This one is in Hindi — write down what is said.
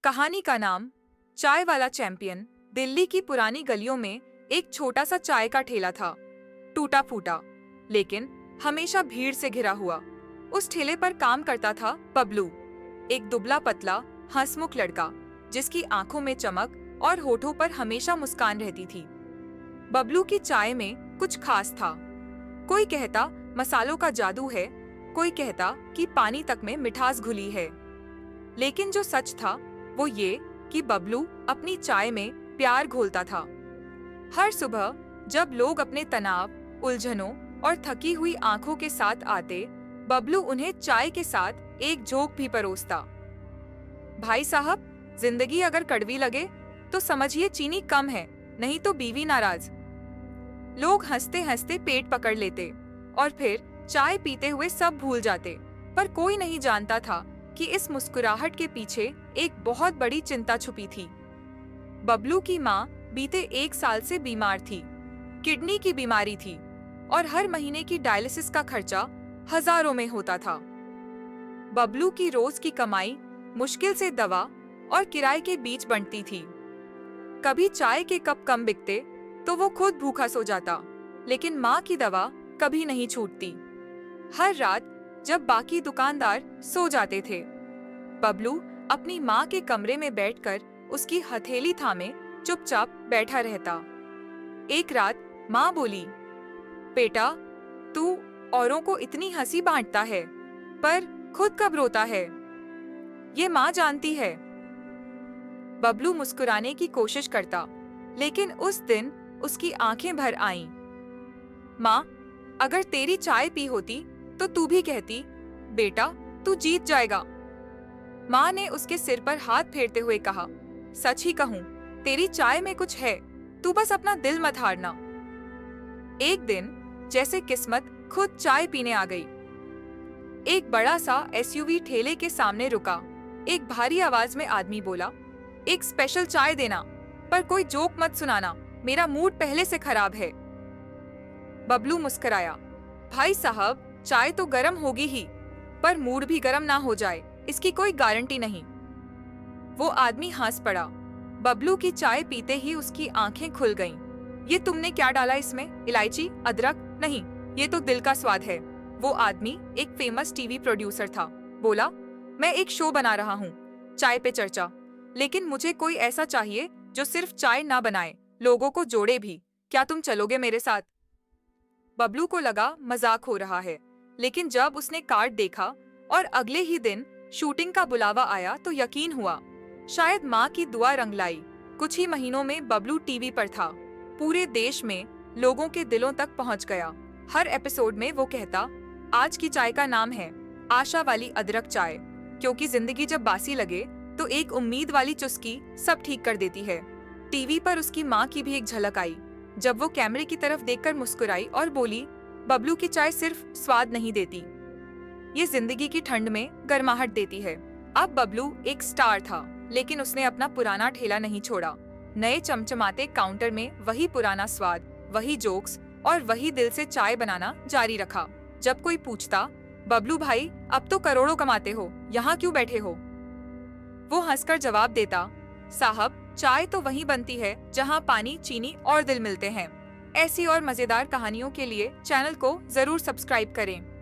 कहानी का नाम चाय वाला चैंपियन। दिल्ली की पुरानी गलियों में एक छोटा सा चाय का ठेला था, टूटा फूटा लेकिन हमेशा भीड़ से घिरा हुआ। उस ठेले पर काम करता था बबलू, एक दुबला पतला हंसमुख लड़का जिसकी आंखों में चमक और होठों पर हमेशा मुस्कान रहती थी। बबलू की चाय में कुछ खास था। कोई कहता मसालों का जादू है, कोई कहता कि पानी तक में मिठास घुली है। लेकिन जो सच था वो ये कि बबलू अपनी चाय में प्यार घोलता था। हर सुबह जब लोग अपने तनाव, उलझनों और थकी हुई आंखों के साथ आते, बबलू उन्हें चाय के साथ एक जोक भी परोसता। भाई साहब, जिंदगी अगर कड़वी लगे तो समझिए चीनी कम है, नहीं तो बीवी नाराज। लोग हंसते हंसते पेट पकड़ लेते और फिर चाय पीते हुए सब भूल जाते, पर कोई नहीं जानता था कि इस मुस्कुराहट के पीछे एक बहुत बड़ी चिंता छुपी थी। बबलू की माँ बीते 1 साल से बीमार थी, किडनी की बीमारी थी और हर महीने की डायलिसिस का खर्चा हजारों में होता था। बबलू की रोज की कमाई मुश्किल से दवा और किराए के बीच बंटती थी। कभी चाय के कप कम बिकते तो वो खुद भूखा सो जाता, लेकिन माँ की दवा कभी नहीं छूटती। हर रात जब बाकी दुकानदार सो जाते थे, बबलू अपनी माँ के कमरे में बैठकर उसकी हथेली थामे चुपचाप बैठा रहता। एक रात माँ बोली, बेटा, तू औरों को इतनी हंसी बांटता है, पर खुद कब रोता है? ये माँ जानती है। बबलू मुस्कुराने की कोशिश करता, लेकिन उस दिन उसकी आंखें भर आईं। माँ, अगर तेरी चाय पी होती तो तू भी कहती, बेटा तू जीत जाएगा। माँ ने उसके सिर पर हाथ फेरते हुए कहा, सच ही कहूँ, तेरी चाय में कुछ है, तू बस अपना दिल मत हारना। एक दिन जैसे किस्मत खुद चाय पीने आ गई। एक बड़ा सा एसयूवी ठेले के सामने रुका। एक भारी आवाज में आदमी बोला, एक स्पेशल चाय देना, पर कोई जोक मत सुनाना, मेरा मूड पहले से खराब है। बबलू मुस्कुराया, भाई साहब, चाय तो गर्म होगी ही, पर मूड भी गर्म ना हो जाए इसकी कोई गारंटी नहीं। वो आदमी हंस पड़ा। बबलू की चाय पीते ही उसकी आंखें खुल गईं। ये तुमने क्या डाला इसमें? इलायची, अदरक? नहीं, ये तो दिल का स्वाद है। वो आदमी एक फेमस टीवी प्रोड्यूसर था। बोला, मैं एक शो बना रहा हूँ, चाय पे चर्चा, लेकिन मुझे कोई ऐसा चाहिए जो सिर्फ चाय ना बनाए, लोगों को जोड़े भी। क्या तुम चलोगे मेरे साथ? बबलू को लगा मजाक हो रहा है, लेकिन जब उसने कार्ड देखा और अगले ही दिन शूटिंग का बुलावा आया तो यकीन हुआ। शायद माँ की दुआ रंग लाई। कुछ ही महीनों में बबलू टीवी पर था। पूरे देश में लोगों के दिलों तक पहुँच गया। हर एपिसोड में वो कहता, आज की चाय का नाम है आशा वाली अदरक चाय, क्योंकि जिंदगी जब बासी लगे तो एक उम्मीद वाली चुस्की सब ठीक कर देती है। टीवी पर उसकी माँ की भी एक झलक आई, जब वो कैमरे की तरफ देखकर मुस्कुराई और बोली, बबलू की चाय सिर्फ स्वाद नहीं देती, ये जिंदगी की ठंड में गर्माहट देती है। अब बबलू एक स्टार था, लेकिन उसने अपना पुराना ठेला नहीं छोड़ा। नए चमचमाते काउंटर में वही पुराना स्वाद, वही जोक्स और वही दिल से चाय बनाना जारी रखा। जब कोई पूछता, बबलू भाई, अब तो करोड़ों कमाते हो, यहाँ क्यों बैठे हो? वो हंसकर जवाब देता, साहब, चाय तो वहीं बनती है जहाँ पानी, चीनी और दिल मिलते हैं। ऐसी और मजेदार कहानियों के लिए चैनल को जरूर सब्सक्राइब करें।